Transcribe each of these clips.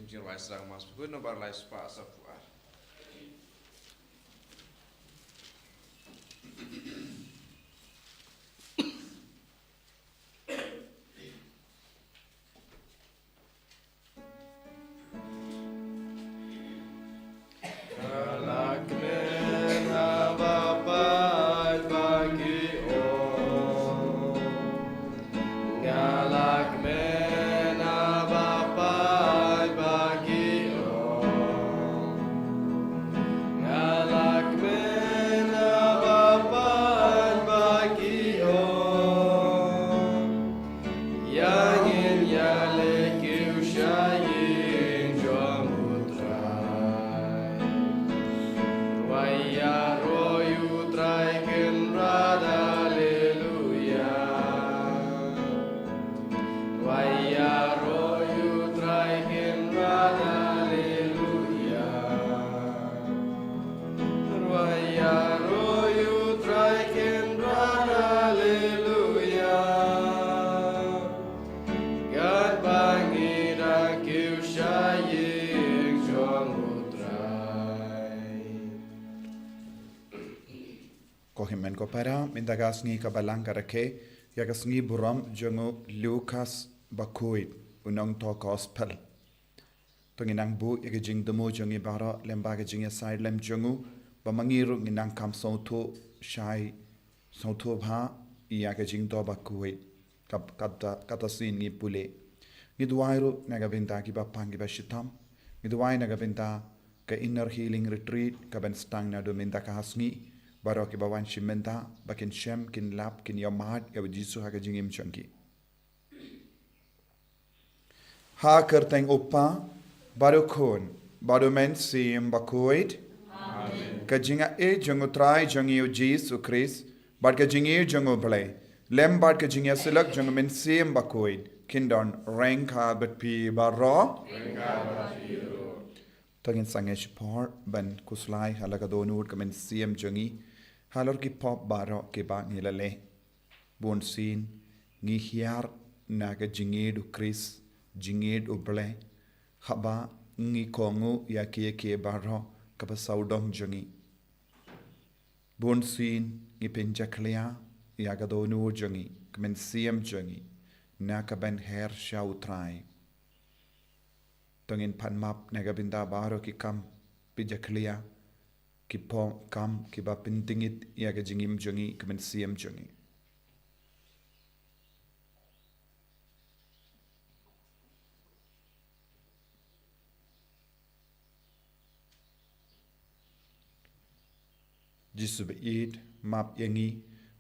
jing lai sang mas Bakhuid no bar lai spa sa fuar. Kohimen ko para mindaga Sngi kabalang karake yaga Sngi buram jongo Lucas Bakhuid unong to gospel tunginang bu yaga jing demo jongi bara lembaga jing side lem jongo bamangiru nginang kam sonto shai sonto bha yaga jing to Bakhuid kata sin ni pule ngidwairu naga binta ki bapang ki bashitam ngidwai naga binta ka inner healing retreat ka ben stang na do minda ka Sngi baro ki bawan shimenta bakin shem kin lap kin yamat ya jisu ha ka jingim changki ha kerteng upa baro khon baro men sim Bakhuid ka jinga e jongo trai jongi u jisu Chris bar ka jingi jongo blai lem bar ka jinga silak jongo men sim Bakhuid kindon rank ha bet pi baro tagin sangesh por ban kuslai halaga donur ka men sim jongi halor ki pop baro ke ba ngilale bon sin ngi hiar naga jingedu Chris jingedu ble haba ngi kongu ya ke baro ka saudong jongi bon sin ngi penjaklia ya ga donu jongi kmen siem jongi naka ben her shau trai tongin panmap naga binda baro ki kam pijaklia ki po kam ki ba pintingit ya ga jingim jongi kemen siem jongi jisu beid map yangi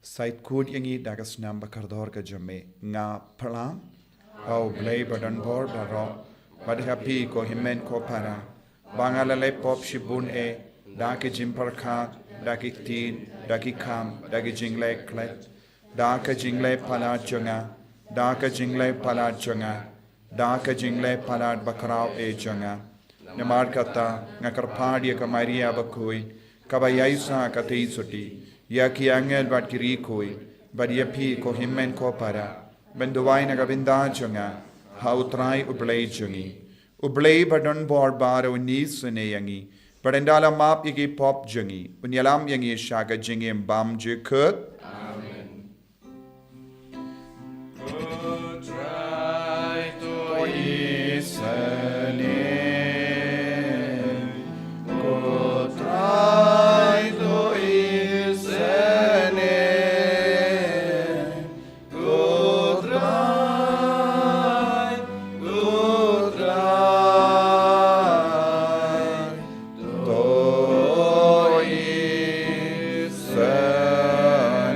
site code yangi dagas nam bakardor ka jame nga plam au blay badan bor baro bad happy ko himen ko para bangala le pop shibun e daki jimpar khat daki tin daki kam daki jingle klet daka jingle pala jonga daka jingle pala jonga daka jingle pala bakrao e jonga namar kata ngakarpadi ka maria Bakhuid kabayaisa katei soti ya ki angel bat kiri koi bad yapi ko himmen ko para benduwai na gabinda jonga hautrai ublei jongi ublei badon bor baro ni sune yangi Parendala map igi pop jengi, unyalam yangi shaga jengi bam jekut. Amen. Go try to isane, go try to isane, go try, go try. Son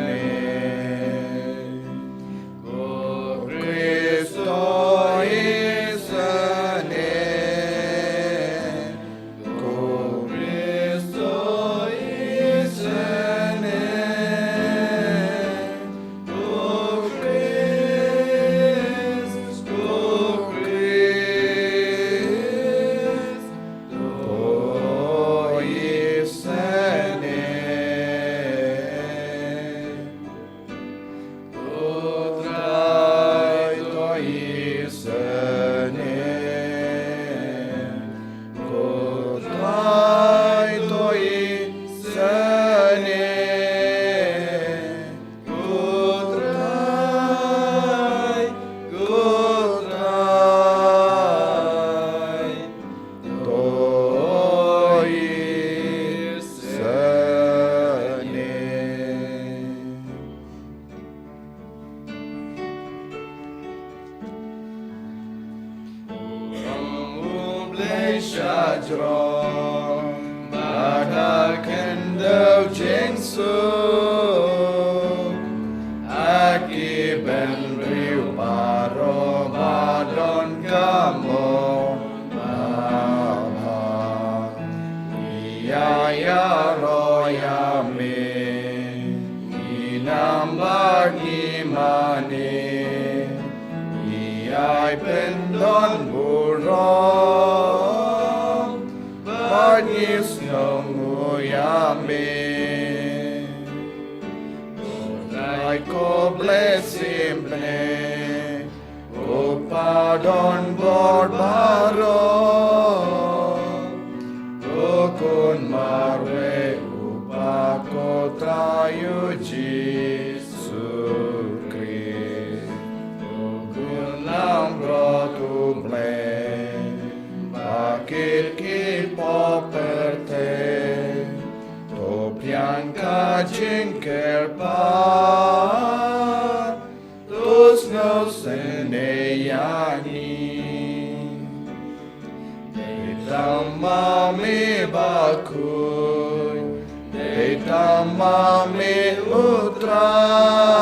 shajron badakan dau jengsu aki ben riu paro badon kamo baba iya royame inambagi mane iyai pendon burong bagis nonguyame tunai ko blesimple ko padon borbaro ko kun marwe upako trayu Jesu Christ kun lambro tu ble bakit ki poperte to pianka jinker pa tus no seneyani Detamame Bakhuid Detamame utrai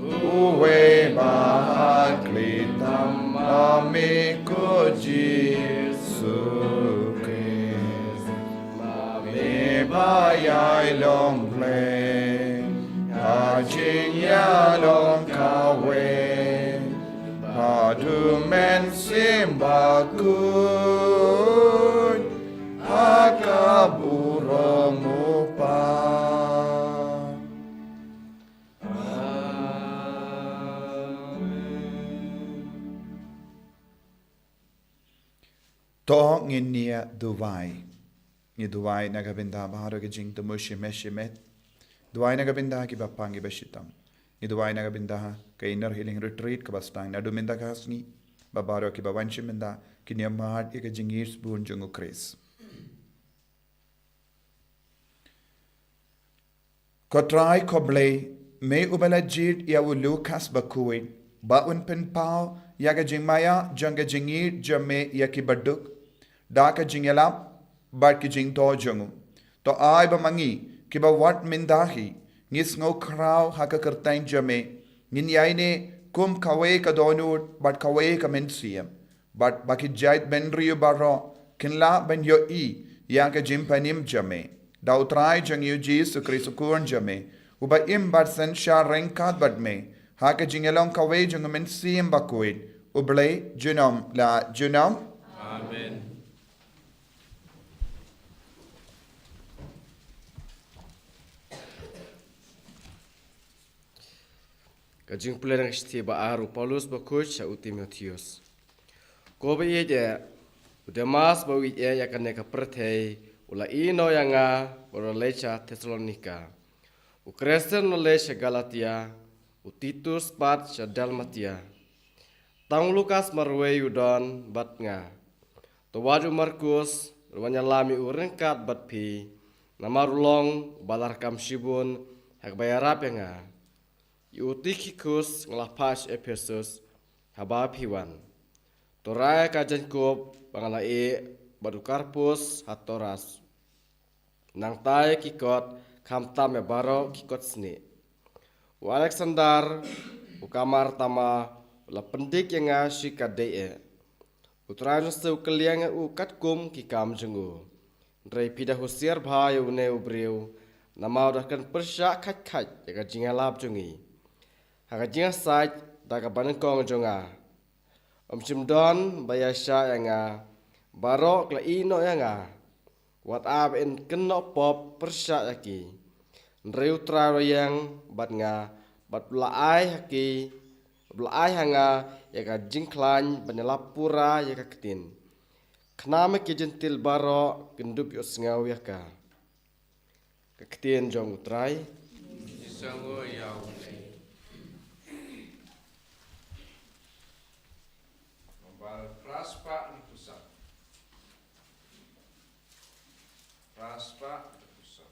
uwe bahagli tamame ko Jesu Christ mame bayai long play ajing ya long kawe padu men Bakhuid akaburo mupa To nginia duwai ni duwai nagabinda baharo ke jing to mushi meshimet duwai nagabinda ki bapangi beshitam ni duwai nagabinda ke inner healing retreat ka bastang naduminda kasni babaro ki bawanshimenda ki niamad ke jingir spoon jungu kris Kotrai koble me ubalajid ya Lucas Bakhuid ba un pen pao ya ga jingmaya janga jingir jame ya ki baduk da ka jingelap bat ki jing to jungu to ai ba mangi ki ba wat mindahi ngis ngo krau ha ka kertain jame nin yaine kum kawe ka donut bat kawe ka mensiam bat baki jait ben riu baro kinla ben yo I ya ka jimpanim jame da utrai jang yu Jesu Christ kurn jame uba im bat sen sha renkat bat me ha ka jingelong kawe jang mensiam Bakhuid uble junom la junom Amen. Kajing pulang isti baaru Paulus Bakhuid sa Timotheus. Ko ba ye udamas ba wi ya kan ka perthei ula ino yanga ora lecha Thessalonika. U Kristen no lecha Galatia, u Titus pat sa Dalmatia. Tang Lukas marwe udon bat nga. To waju Markus ruanya lami u rengkat bat pi namarulong balar kam shibun hak bayarap nga. Eutychus ngelapas Ephesus haba piwan. Torai kajan kop bangalai badukarpus hatoras. Nang tai kikot kamtam ya baro kikot sini. U Alexander u kamar tama la pendik yang ngasih kadee. Utrajan seu keliang u katkum kikam jengu. Drai pida husiar bhai u ne ubriu. Nama udahkan persyak kat jaga jingalap jungi. Haka jinga saj daga banengkong jonga. Simdon bayasya yang barok la ino yang wat ab in keno pop persyak yaki. Nreu traro yang bat nga bat laai haki laai hanga yaka jingklan banelapura yaka ketin. Kenama ki jentil barok gendup yos ngau yaka. Keketin jong utrai. Isango yau. Raspa di pusat. Raspa di pusat.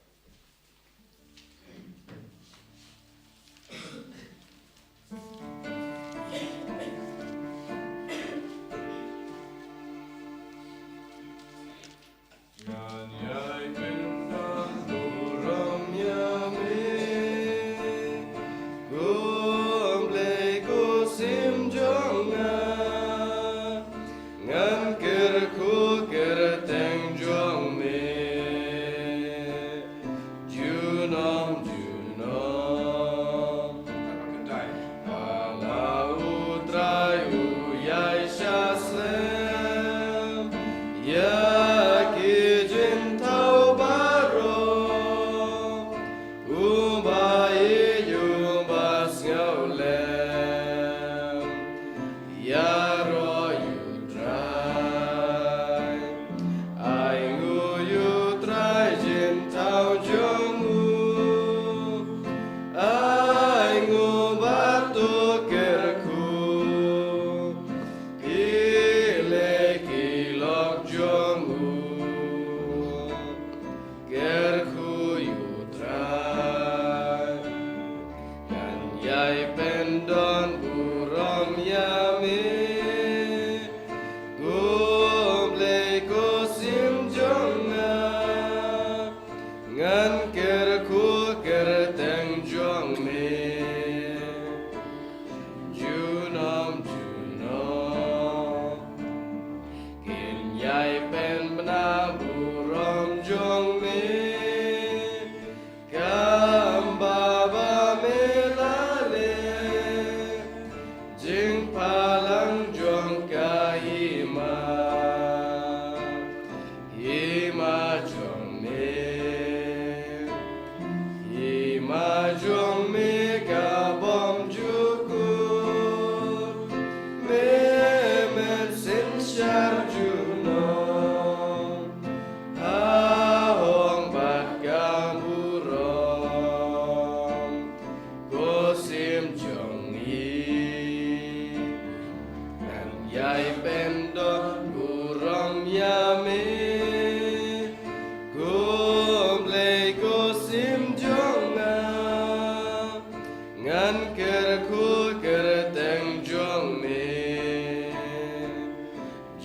kere khut kere teng juang me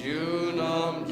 junom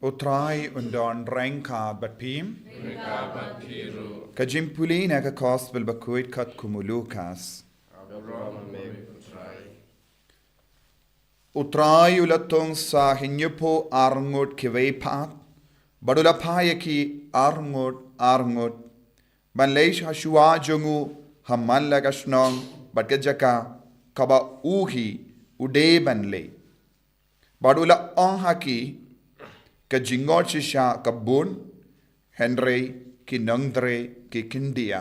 Utrai undon rengka batpim. Mereka berkiru. Kajimpuli naga gospel Bakhuid kat kumulukas. Abraham me utrai. Utrai ulatong sa hinyupo arngut kiwepat. Badulapaya ki arngut. Banleish hashua jungu hamalla gashnong badgajaka kaba uhi ude banle. Badula on haki ka jingot shisha ka bun Henry ki nangdre ki kindia.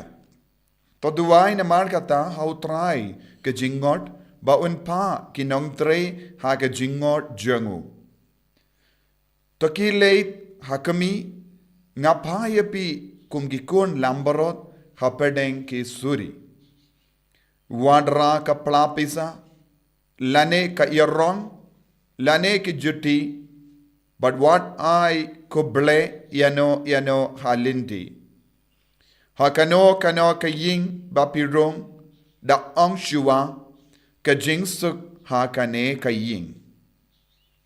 Toduai na markata hautrai ka jingot ba unpa ki nangdre ha ka jingot jangu. Toki leit hakami ngapayapi kumgikun lambarot hapedeng ki suri. Wadra ka plapisa lane ka irong lane ki juti. But what I kuble yano halindi. Hakano kano kaying bapirong da ang shua ka jingsuk hakane kaying.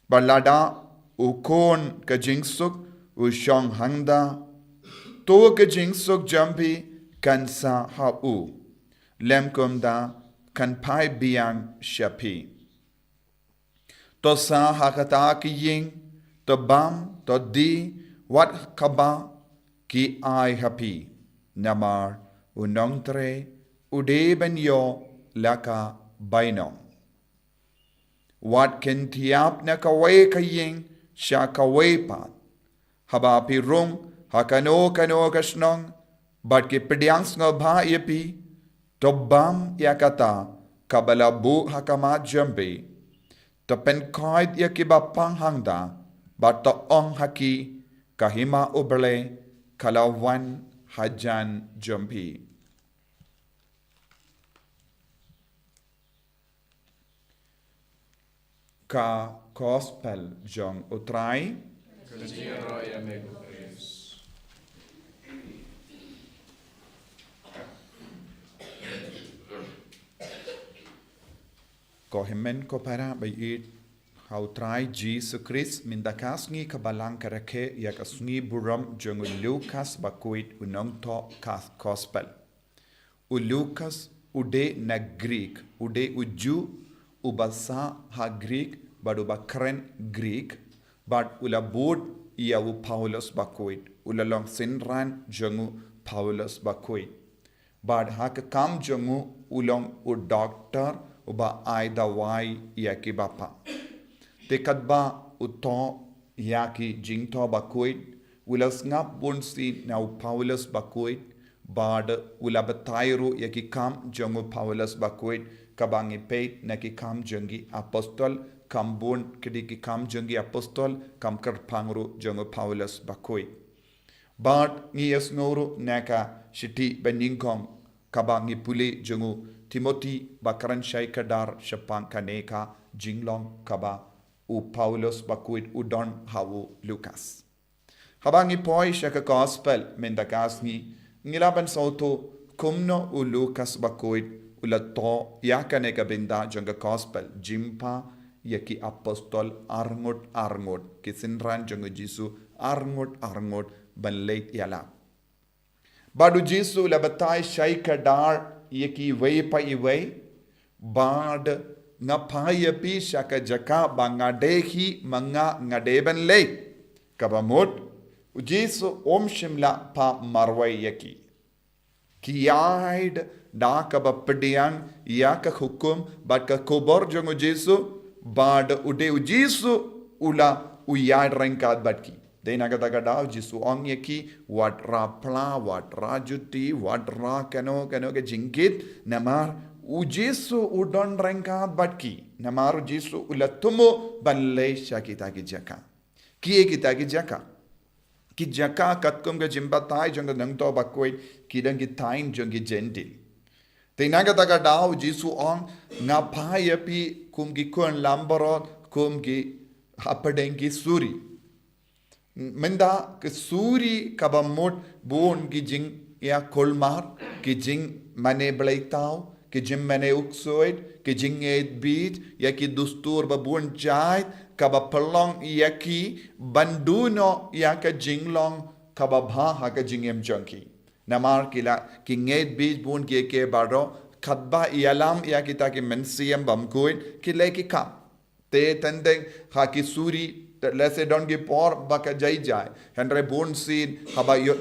Balada ukon ka jingsuk ushong hangda. To ka jingsuk jampi kansa hau. Lemkum da kanpai biang shapi. To sa hakata kaying. To bam, to di, wat kaba, ki ai happy. Namar, unongtre, ude ben yo, laka bainong. Wat ken tiap na kaway kaying, siya kaway pat. Haba pirung, hakano kasnong, bat ki pediang sngal ba yapi, to bam yakata, kabalabu hakamat jambi, to penkoid yakiba panghangda, Bata ong haki kahima uble kalawan hajan jampi. Ka gospel jong utrai. Kejiro ya megukris. Ko himen ko para bayit. Hautrai Jesus Christ mindakas ngi kabalang karake yak asngi buram jong Lucas Bakhuid unong to kas gospel. Lucas ude na Greek, ude uju ubasa ha Greek badu bakren Greek bad ula bod ia u Paulus Bakhuid ulalong sinran jongu Paulus Bakhuid. Bad ha kam jongu ulong u doctor uba ai dawai yaki bapa. Tekadba uto yaki jingto Bakhuid ulas ngap bunsi na Paulus Bakhuid bad ulabatairu yaki kam jongu Paulus Bakhuid kabangi peit naki kam jongi apostol kambun kediki kam jongi apostol kam kerpangru jongu Paulus Bakhuid bad ngiyas nguru naka shiti beningkong kabangi puli jongu Timothy bakaran syai kadar syapang kaneka jinglong kaba u Paulus Bakhuid udon hawu Lucas. Habangi poi syaka gospel mendakas ngilaban sauto kumno u Lucas Bakhuid ulato yakaneka benda janga gospel jimpa yaki apostol arngot kisinran janga Jisu arngot ban Lait-ïa. Badu Jisu labatai syai kadar yaki way pa iway bad ngapayapi syaka jaka bangadehi manga ngadeban lay kabamut Jisu om shimla pa marway yaki Kiaid da ka ba pediang ya ka hukum bat ka kobor jongo Jesu bad ude u Jesu ula uyad rengkat batki. Dena kata kata Jesu ong yaki wat ra pla wat ra juti wat ra kano ke jingkit namar u Jesu udon rengkat batki. Namar Jesu ula tumo banle syakita ki jaka. Kie kita ki jaka. Ki jaka katkum ke jimbatai jong nang to Bakhuid kidang ki tain jong ki gentil. Dena kata kata Jesu ong ngapai api kum ki kon lamborot kum ki Thohdieng ki suri. Menda ke suri kabamot buon ki jing ya kolmar ki jing mane blaitau ki jing mane uksoid ki jing ed beat ya ki dustur babuon jait kaba pelong ya ki banduno ya ka jinglong kaba bha ka jingem jonki. Namar kila ki nged beat buon ki ke baro khatba ialam ya kita ki mensiam Bakhuid ki le ki kam. Te tendeng ha ki suri lese don gi por baka jai jai henre bon sin haba yo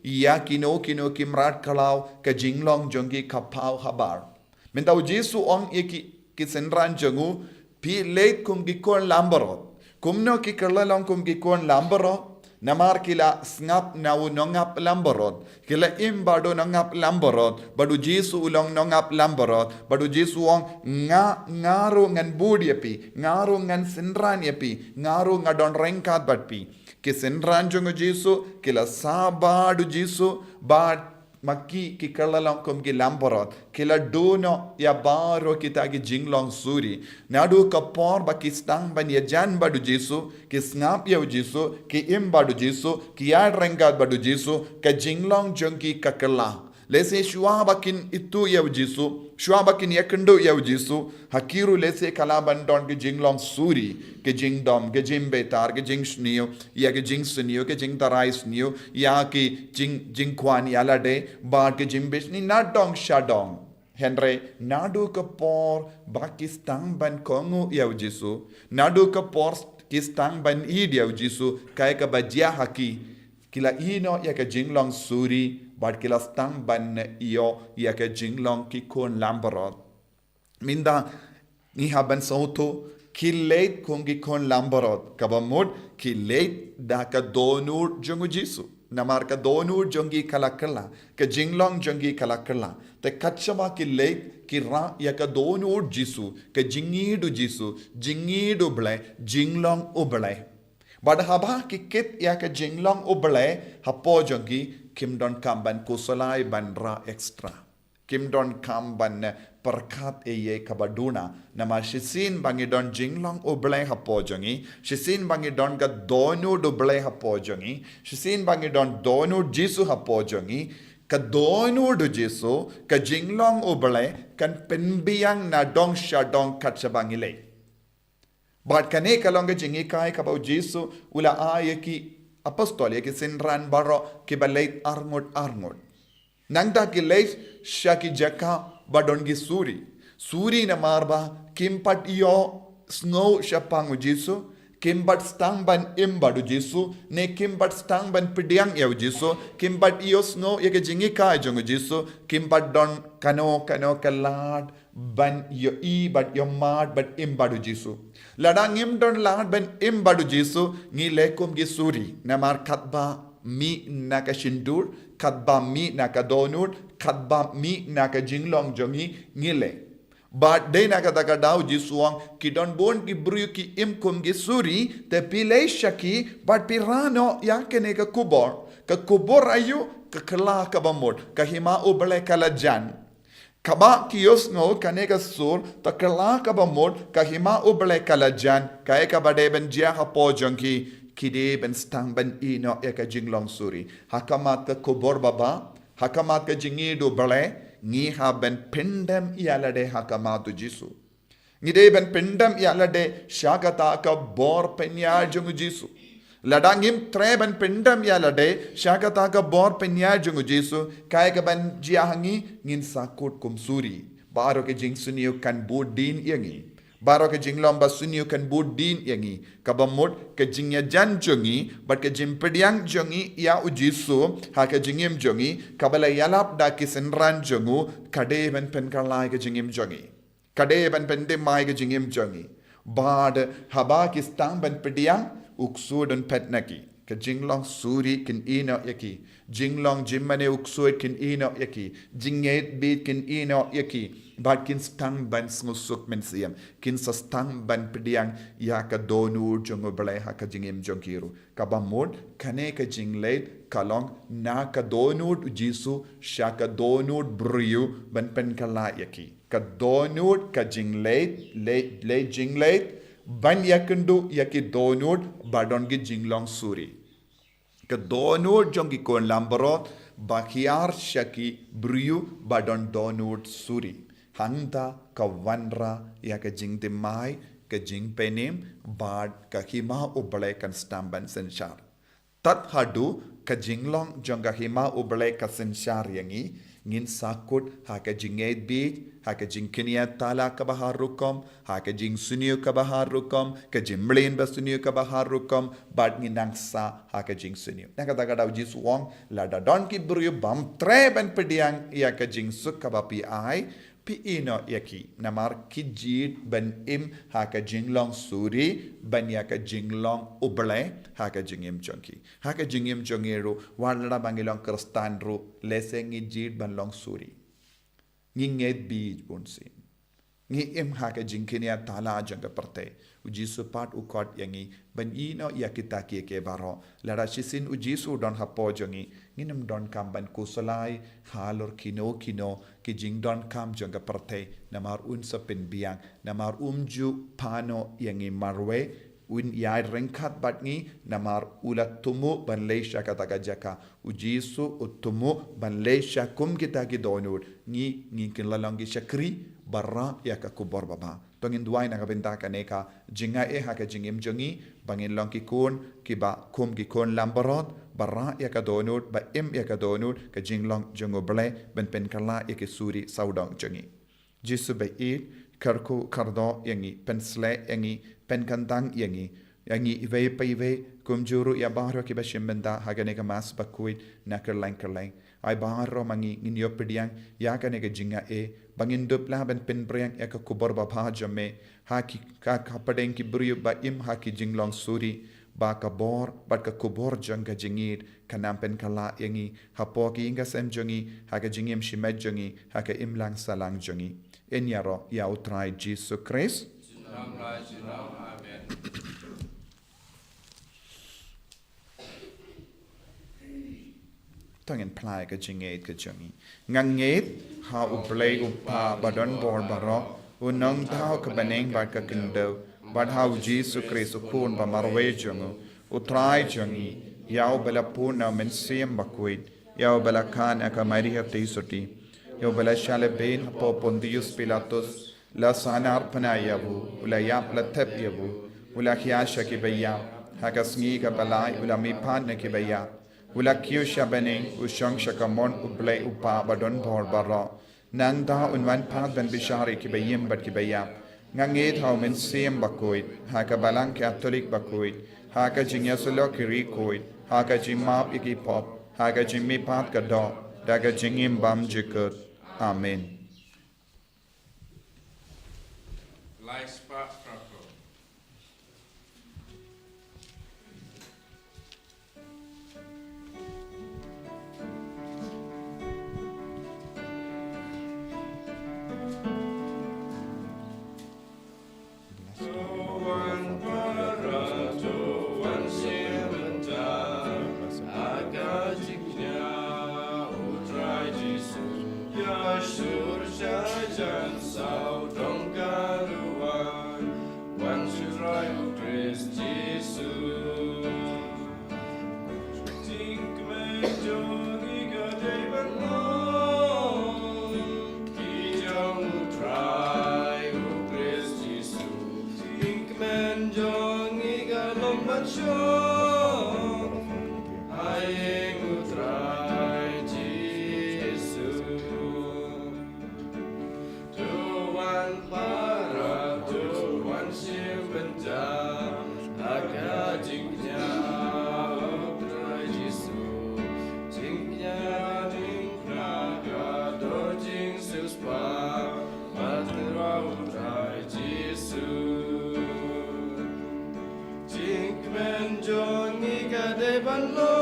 ya kino kimrat kalau ke jinglong jongi kapau habar minta Jesu ong ki senran jongu pi late kum gi kon lambarot kumno ki kerlalong kum gi kon lambarot namar kila ngap nau nongap lambarot kila imbado nongap lambarot badu Jesu ulong nongap lambarot badu Jesu ong ngaru ngan budi api ngaru ngan senran api ngaru ngadon rengkat batpi ki senran jongo Jesu kila sabadu Jesu bad maki ki kerlalong kum gi lambarot kila dono ya baro kita gi jinglong suri nadu kapor baki stang ban ya jan badu Jesu ki snap ya Jesu ki im badu Jesu ki yad rengkat badu Jesu ka jinglong jongki ka kerla lese shua bakin itu ya Jesu shua bakin ya kendo ya Jesu hakiru lese kalaban don ki jinglong suri ke jingdom ke jimbetar ke jing snio ya ke jing snio ke jing tarai snio ya ki jing kwan ya lade ba ke jimbesh ni nadong shadong henre nadu ke por bakistang ban kongu ya Jesu nadu ke por kistang ban id ya Jesu kai ka bajia haki kila ino ya ke jinglong suri bad kila stang ban iyo ya ke jinglong ki kon lambarot minda ni haban sauto ki late kungi kon lambarot kabamod ki late da ka donur jongu Jesu namar ka donur jongi kalakala ka jinglong jongi kalakala te kachama ki late ki ra ya ka donur Jesu ka jingidu Jesu jingidu ble jinglong uble bad haba ki kit ya ka jinglong uble hapo jongi kim don kamban kusalai ban ra extra kim don kamban perkat eye kabaduna nama shisin bangi don jinglong uble hapo jongi shisin bangi don ga donu duble hapo jongi shisin bangi don donu Jesu hapo jongi ka donu du Jesu ka jinglong uble kan penbiang na dong shadong katchabangile bat kane kalonga jingi kai kabau Jesu ula ayeki apostol ya ki senran baro ki balait arngot nangda ki leit shaki jaka badon gi suri na marba kimpat iyo snow shapangu Jesu kimbat stang ban imbadu Jesu ne kimbat stang ban pidiang ya Jesu kimbat iyo snow ya ke jingi ka jongo Jesu kimbat don kano kalad ban yo bat yo mad bat imbadu Jesu ladang im don lad ban imbadu Jesu ngi lekum gi suri namar katba mi naka shindur katba mi naka donur katba mi naka jinglong jongi ngile but de naka takadau Jesuang ki don bon ki bru ki im kum gi suri te pile shaki but pirano yakene ka kubor ayu ka kala ka bamod ka hima ubale kala jan kaba kios no kaneka sur takala kaba mod kahima uble kalajan kaeka bade ben jia hapo jonki kide ben stang ben ino eka jinglong suri hakamat ka kubor baba hakamat ka jingi do bale ngi ha ben pendem ialade hakamatu Jesu ngide ben pendem ialade shagata ka bor penya jongu Jesu ladangim treban pendam ya lade shakata ka bor penya jungu Jesu kai ka ban jiahangi ngin sakut kum suri baro ke jing sunio kan bodin yangi Baro ke jinglong ba sunyu kan budin yangi. Kabamut ke jingya jan jongi. Bat ke jimpediang jongi ya ujisu. Ha ke jingim jongi. Kabala yalap da kisenran jongu. Kade ban penkalai ke jingim jongi. Kade ban pendemai ke jingim jongi. Bad haba kistang ban pediang. Uksudun petnaki. Ke jinglong suri kin ino yaki. Jinglong jimmane uksud kin ino yaki. Jinget bit kin ino yaki. But kin stang ban ngusuk mensiam. Kin sa stang ban pediang ya ka donur jongo balai ha ka jingim jongkiru. Kabamod kane ka jingleit kalong na ka donur jisu sha ka donur briu ban pen kala yaki. Ka donur ka jingleit le jingleit ban yakendu yaki donur badongi jinglong suri. Ka donur jongi kon lambarot bakhiar shaki briu badon donur suri. Hangda ka wanra ya ka jing demai ka jing penim bad ka hima ubale kan stamban senshar. Tat hadu ka jinglong jonga hima ubale ka senshar yangi ngin sakut ha ka jinged beach ha ka jing kinia tala ka bahar rukom ha ka jing sunio ka bahar rukom ka jimlin ba sunio ka bahar rukom bad nginang sa ha ka jing sunio. Nakata kada ujis wong lada don ki buru bam tre ban pediang ya ka jing suk ka bapi ai pi ino yaki namar kijit ban im ha ka jinglong suri ban ya ka jinglong uble ha ka jingim chonki ha ka jingim chongeru walada bangilong kristan ru lesengi jit ban long suri nginget bij bunsin ngi im ha ka jingkinia tala janga parte ujisu pat ukot yangi ban ino yakita ki ke baro lara shisin ujisu don hapo jongi nginam don kam ban kusalai halor kino ki jing don kam janga parte namar unsa pen biang namar umju pano yangi marwe un yai rengkat batngi namar ulat tumu ban leisha kata jaka ujisu utumu ban leisha kum kita ki donur ngi kin lalangi shakri barra ya ka kubor baba tongin duai na kabenta kaneka jinga e ha ka jingim jongi bangin long ki kun ki ba kum ki kun lambarot barra ya ka donur ba im ya ka donur ka jinglong jongo ble ben pen kala ya ki suri saudong jongi jisu ba it karku kardo yangi pensle yangi pen kantang yangi ive pa ive kumjuru ya bahro ki ba shimbenda hagane ka mas Bakhuid nakerlang ai bahro mangi nginyo pediang ya ka ne ka jinga e bangin dupla ben pen priang ya ka kubor ba bha jame ha ki ka kapadeng ki buriu ba im ha ki jinglong suri ba ka bor ba ka kubor janga jingit kanam pen kala yangi hapo ki inga sem jongi ha ka jingim shimet jongi ha ka imlang salang jongi enyaro ya utrai Jesus Christ tangin plai ka jinget ka jongi nganget ha uplay upa badon bor baro unong tao ka baneng ba ka kindo bad how Jesus Christ ukun ba marwe jongo utrai jongi yao bela puna men siem Bakhuid yao bela kan aka Maria teisoti yao bela shale ben hapo Pontius Pilatus la sanar panayavu ula yap la tep yavu ula khiasha ki bayya haka Sngi ka balai ula mi pan ki bayya ula kiu shabane ushang shakamon uble upa badon bor baro nang da unwan pat ben bishari ki bayim bat ki bayya nganget how men siem Bakhuid haka balang Catholic Bakhuid haka jinyasulo ki rikoid haka jimap iki pop haka jimmi pat ka do daga jingim bam jikut amen. Tuhan para Tuhan sim benjam aga jingnya utrai Jesu jingnya jingna do jing suspa matra utrai Jesu jing menjong igade banlo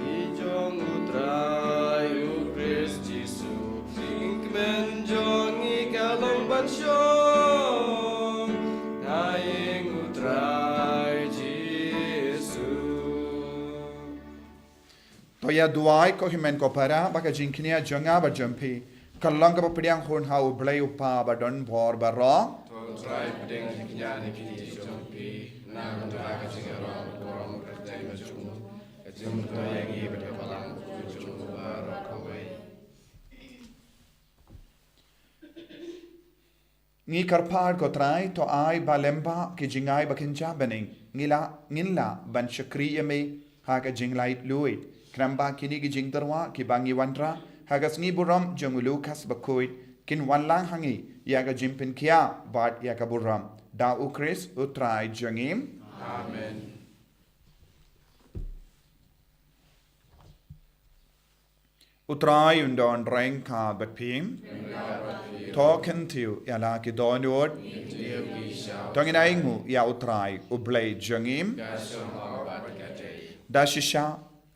ijong utrai u Christ Jesu jing menjong igalong bansyong naing utrai Jesu Toya duai ko himen ko para baka jinknia jonga ba jampi kallang ka padiang hon hau blai upa ba don bor ba ro Try pedeng jingnya nikiti jompi. Na mendraga jingarong korong kertai majumu. Kajum Thohdieng pada palang kujumu barakawai. ngi karpar ko trai to ai ba lemba ki jingai ba kinja bening ngila ban shakri me ha ka jinglai luit kramba kini ki jingtarwa ki bangi wantra ha ka sngi buram jongulu khas Bakhuid kin wanlang hangi ya ka jimpin kia bat ya ka buram da u Chris utrai jangim Amen. utrai undon reng ka bakpim token tiu ya la ki donod tongin aingu ya utrai ublai jangim da shisha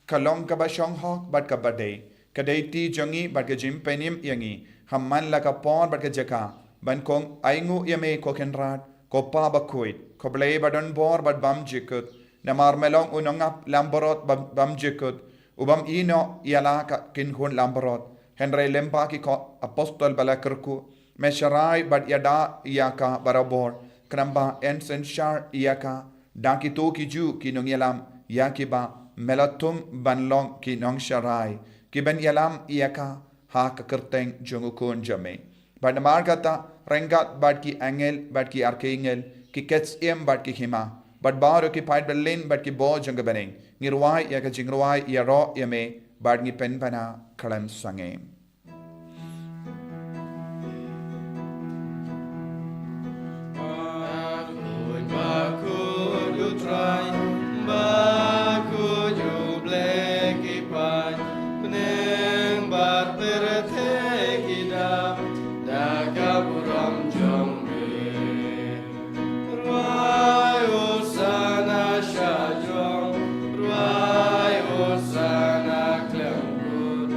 kalong ka ba shong hok bat ka bade kadai ti jangi bat ka jimpenim yangi hamman la ka pon bat ka jaka ban kong aingu yame ko kenrat ko pa Bakhuid ko blai badon bor bat bam jikut na marmelong unongap lamborot bam jikut ubam ino yala ka kin hun lamborot henry lempa ki ko apostol balakerku mesharai bat yada yaka barabor kramba ensen shar yaka daki to ki ju ki nong yalam yakiba melatum banlong ki nong sharai ki ben yalam yaka ha ka kerteng jongukun jame bad margata rengat bad ki angel bad ki archangel ki kets em bad ki hima bad baro ki pait berlin bad ki bo jong beneng ngirwai ya ka jingruai ya ro yame bad ngi pen pana kalam sange Bakhuid utrai Bakhuid ublek ipan peneng bat pertek idam daga buram jombe ruai usana syajong ruai usana klengkur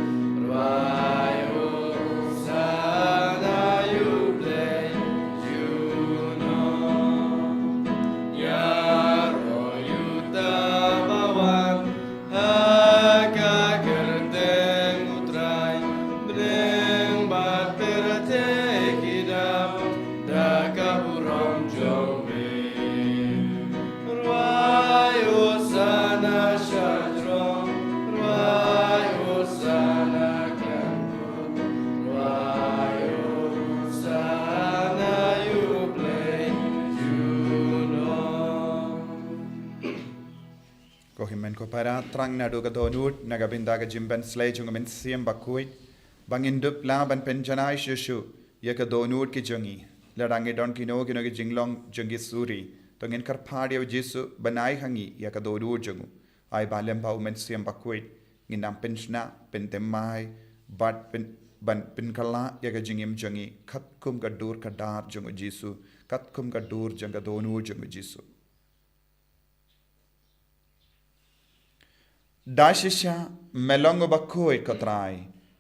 ruai usana yublek juno ya royuta bawan haka kerteng utrai beneng bat pertek idam daga buram jombe ruai usana syajrong ruai usana klengkur ruai usana yublek juno ko himen ko para trang na do ka donut nagabinda ka jimben slay jungmen siem Bakhuid bangin dup la ban penjanai shushu ya ka donut ki jungi la rangi don kino ki jinglong jungi suri tongin kar phadi o Jesu banai hangi ya ka donut jungu ai balem ba men siem Bakhuid nginam penshna pentemai bat pen ban pinkala ya ka jingim jungi khat kum ka dur ka dar jungu Jesu kat kum ka dur janga donut jungu Jesu Dashisha melongo Bakhuid katrai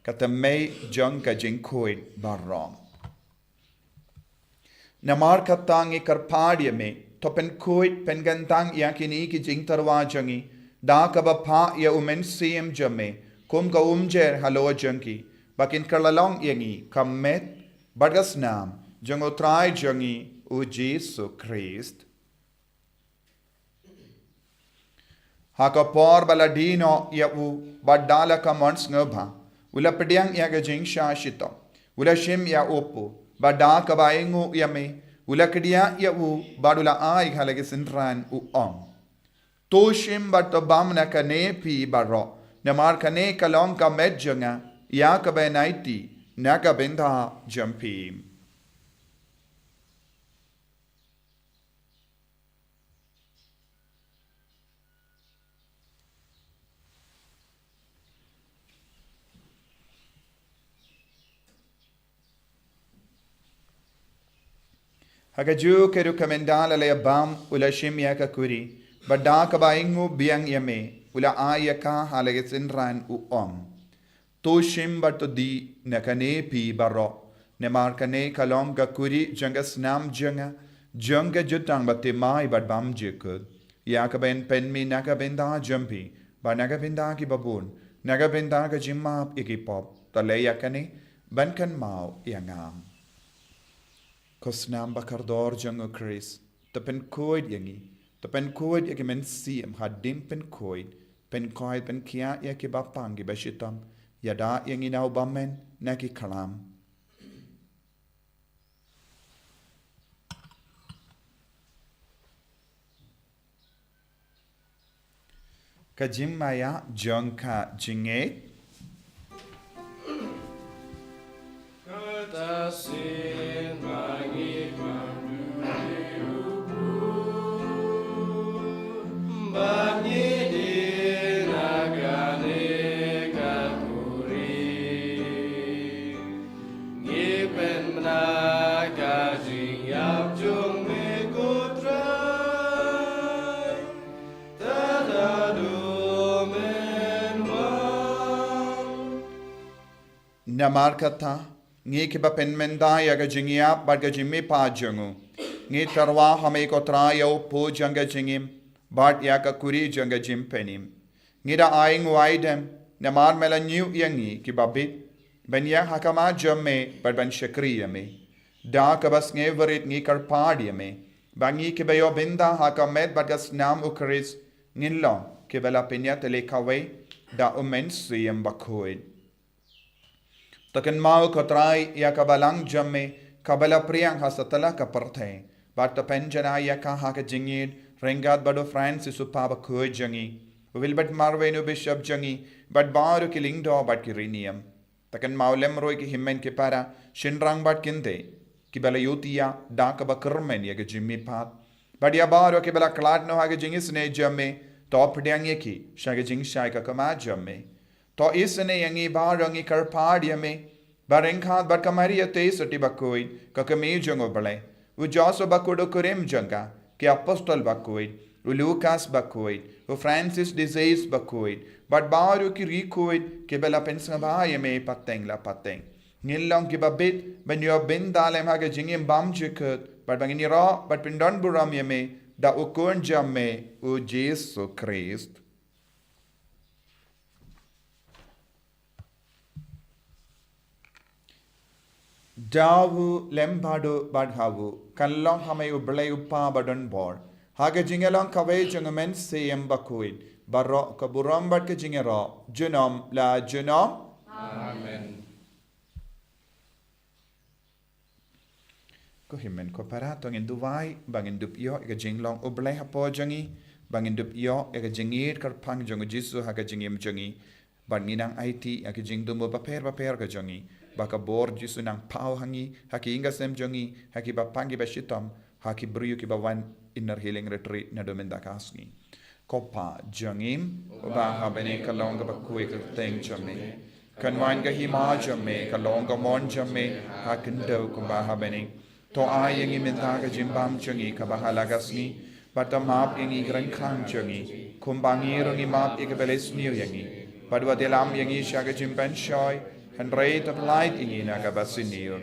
kata mei jong ka jingkhuid barrom namar katangi karpadi me topen khuid pengantang yakini ki jingtarwa jangi da ka ba pha ya umen sim jame kum ka umjer halo jangi bakin karlalong yangi kammet badgas nam jango trai jangi u Jesu Christ haka por baladino ya u badala ka mons ngobha ula pediang ya ga jing shashito ula shim ya opu bada ka baingu ya me ula kedia ya u badula ai halage sintran u om to shim bat bam na kane pi baro namar kane kalong ka medjanga ya ka benaiti na ka benda jampi Hagaju ke rukamendala le bam ula shimya ka kuri. Bada ka baingu biang yame ula ayaka halage sinran u To shimba to di nakane pi baro. Ne markane kalong ka kuri janga snam janga jutang bate mai bad bam jikud. Yaka ben penmi naka benda jumpi. Ba naga benda ki babun. Naga benda ka jimma ikipop. Tale yakane bankan mau yangam. Kosnam bakardor jango Chris. Tapen koid yangi. Tapen koid yaki men siem hadim pen koid. Pen koid pen kia yaki bapangi bashitam. Yada yangi nau bamen naki kalam. Kajim maya jongka jinge. Katasin mangi Bangi di nagane kakuri Ngipen menaga jingyap jung mikutrai Tadadu menwang Namarkata ngi ke bapen menda ya ga jingia bad ga jimme pa jangu ngi tarwa hame ko trayo po janga jingim bad ya ka kuri janga jim penim ngi da aing waidem namar mela new yangi ki babit ben ya hakama jamme bad ban shakriya me da ka bas nge varit ngi kar padi me bangi ke bayo benda hakamet bad ga snam ukris ngilla ke bela penya tele kawe da umen siyam Bakhuid Takan mau kotrai ya kabalang jamme kabala priang hasatala kaparthe but the penjana ya ka ha ka jingid rengat bado Francis upaba ko jangi wilbert marvenu bishop jangi but baru killing do but kirinium takan mau lemroi ki himmen ke para shinrang bat kinde ki bala yutia da ka bakrmen ya ka jimmi pat but ya baru ke bala klat no ha ka jingis ne jamme Thohdieng ki shaga jing shai ka kama jamme To isne yangi barangi karpad yame barengkhat barkamari ate soti Bakhuid kakame jango bale u jaso bakudo kurem janga ke apostol Bakhuid u Lucas Bakhuid u Francis disease Bakhuid but baru ki recoid ke bela pensa ba yame pateng la pateng nilong ki babit ben yo bin dalem ha ge jingim bam jikut but bangini ra but pindon buram yame da ukun jamme u Jesus Christ Dawu lembadu badhavu kanlong hamayu blayupa badon bor haga jingelong kaway jungumen seyem Bakhuid barro kaburam bad ke jingero junom la junom Amen ko himen ko para tongin duwai bangin dupyo ega jinglong ublay hapo jangi bangin dupyo ega jingir karpang jongu jisu haga jingim jangi banginang IT ega jingdumo baper ka jangi baka bor jisu nang pau hangi haki inga sem jongi haki bapangi bashitam haki briyu ki bawan inner healing retreat na dominda kasngi kopa jangim ba habene kalonga bakui ka teng jamme kanwan ga hima jamme kalonga mon jamme hakin do kumba habene to ayengi minta ga jimbam jangi ka bahalagasni batamap yangi gran khang jangi kumbangi rongi map ikabeles niu yangi badwa delam yangi shaga jimban shoy and rate of light ingi naga basinio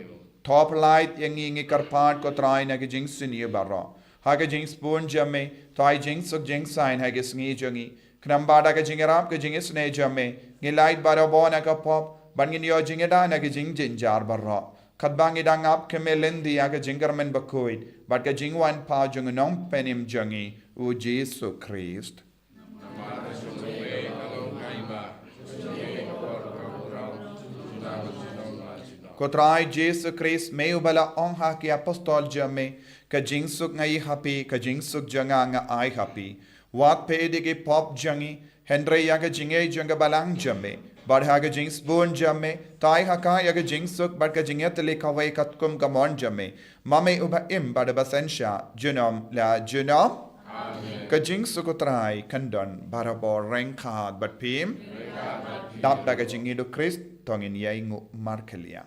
top light yangi ingi karpat ko try naga jing sinio barro haga jing spoon jamme tai jing suk jing sign haga sngi jangi knambada ga jingarap ga jing isne jamme ngi light baro bona ka pop bangin yo jingeda naga jing jinjar barro kadbangi dang up kemelendi aga jingarmen Bakhuid but ga jing wan pa jung nom penim jangi u Jesus Christ Kotrai Jesus Christ may ubala ong haki apostol jamme ka jingsuk ngai happy ka jingsuk janga nga ai happy wat pedige pop jangi Henry yaga jinge janga balang jamme bar haga jings bon jamme tai haka yaga jingsuk bar ka jinget le kawai katkum gamon jamme mame uba im bar basensha junom la junom ka jingsuk kotrai kandon barabor renkad bat pim dap daga jingi do Christ tongin yaingu Marcelia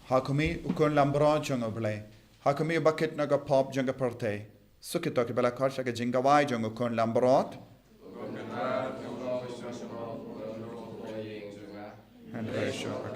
Hakumi ukun lambro jungo ble. Hakumi bakit naga pop junga perte. Sukito ki bela karsha ke jingawai jungo kun lambrot. And I shall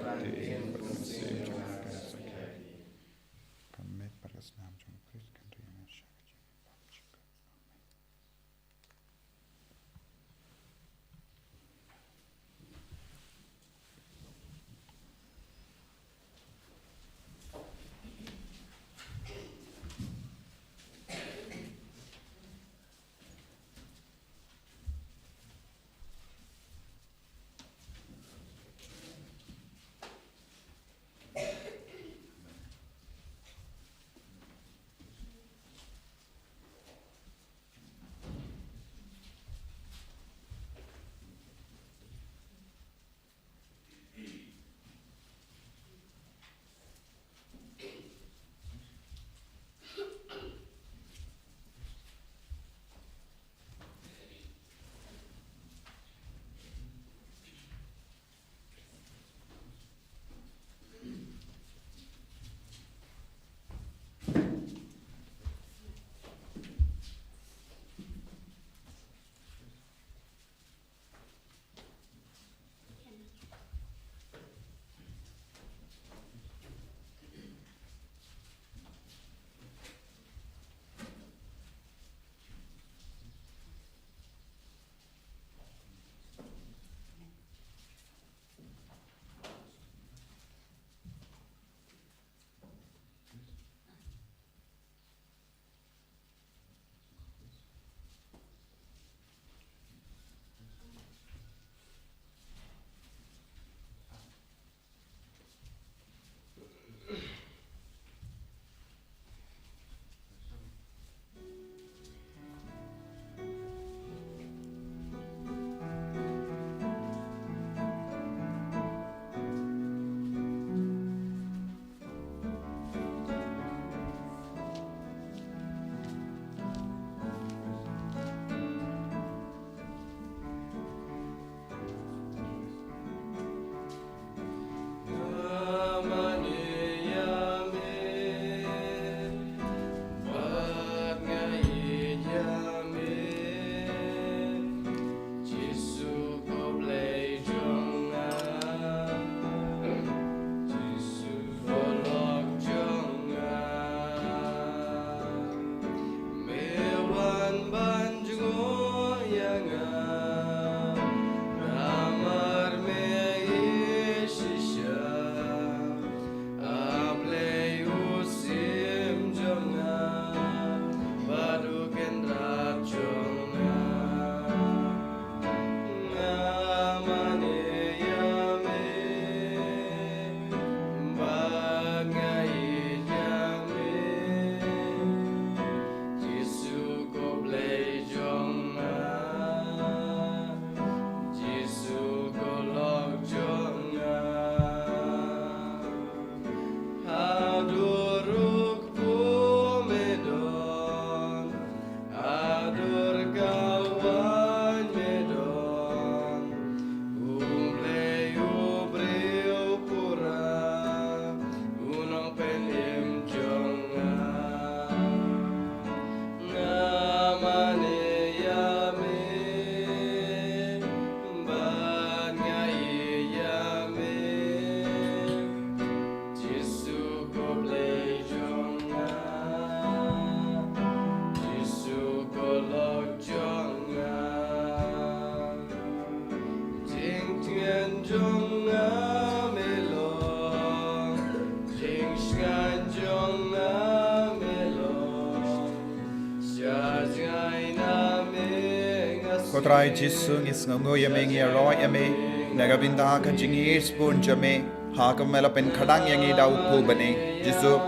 Kotrai Jisung is Nungo Yaming Roy Yame, Nagabinda Kanjingi Spoon Jame, Hakamela Pen Kadang Yangi Dau Pubane, Jisu,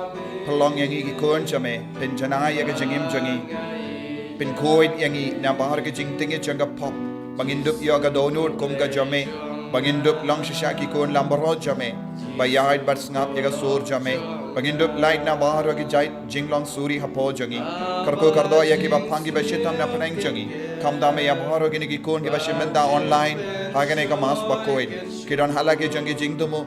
Palong Yangi Kun Jame, Penjana Yagajingim Jangi, Pinkoid Yangi, Nabargajing Tingi Janga Pop, Bangindup Yoga Donut Kumga Jame, Bangindup Langshaki Kun Lambaro Jame, Bayard Batsnap Yagasur Jame, Bangindup Light Nabar Jait Jinglong Suri Hapo Jangi, Karko Kardo Yakiba Pangi Bashitam Napanang Jangi. Kamdame Yabharo Giniki Kun Gibashimenda online, Haganeka Mas Bakhuid, Kidon Halaki Jangi Jingdumu,